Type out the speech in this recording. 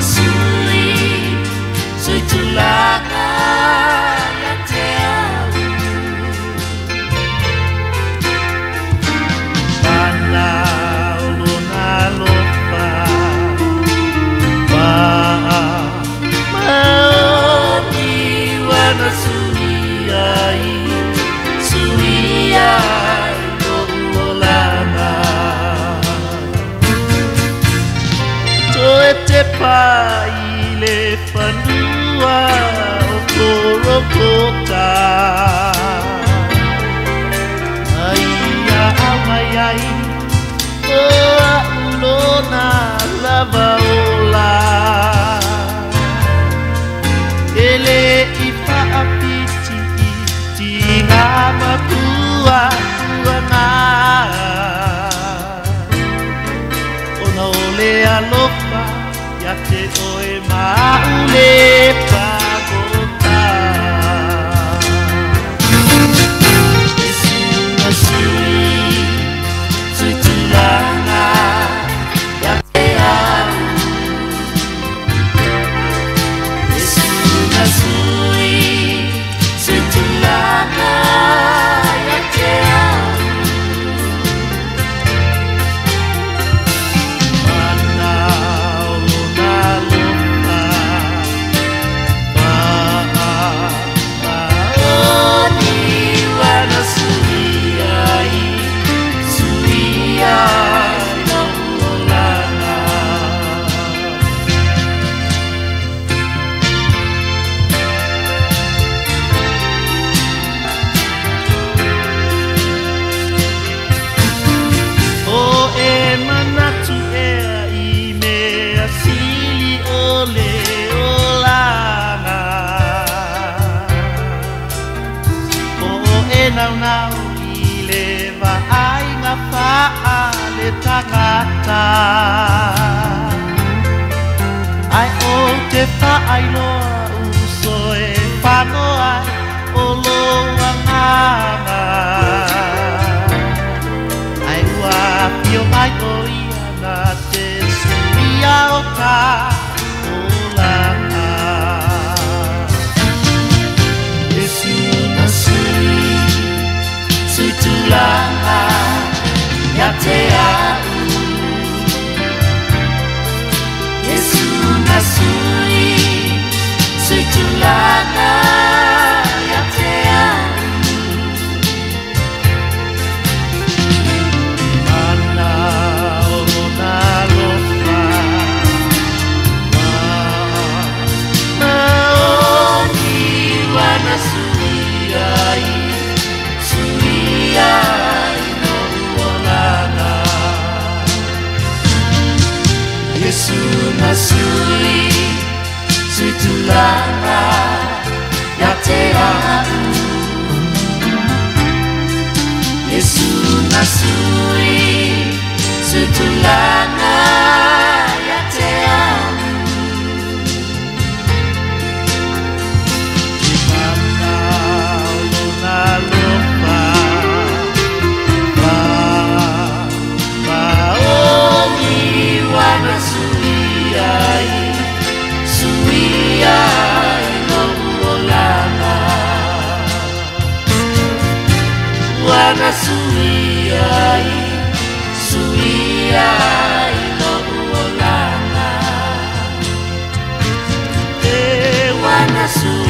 sui sui tulanga ya te au mana uluna lopa wa maoni wana sui ai no ulana te pai le whanua o korokota Aia mai ai o ulona lava ola Ele I whaapiti iti ngā mapua tuanga Ona ole alofa ya te oe maule pagota Yesu na sui sui tulanga ya te au Yesu na sui sui tulanga ya te au Nau nau I le vai ngā wha le tangata Ai o te whaai loa uso e whanoa o loa nganga Ai ua pio mai o ia na te suia o ka o langa Yesu na sui Sui tulanga ya te au Yesu na sui Sui tulanga ya te au Mana ona lofa Maoni wana sui ai Yesu na sui sui tulanga ya te au Yesu na sui sui tulanga ya te au Mana ulona lopa Maoni wana sui ai no ulana Wana sui ai no ulana Wana sui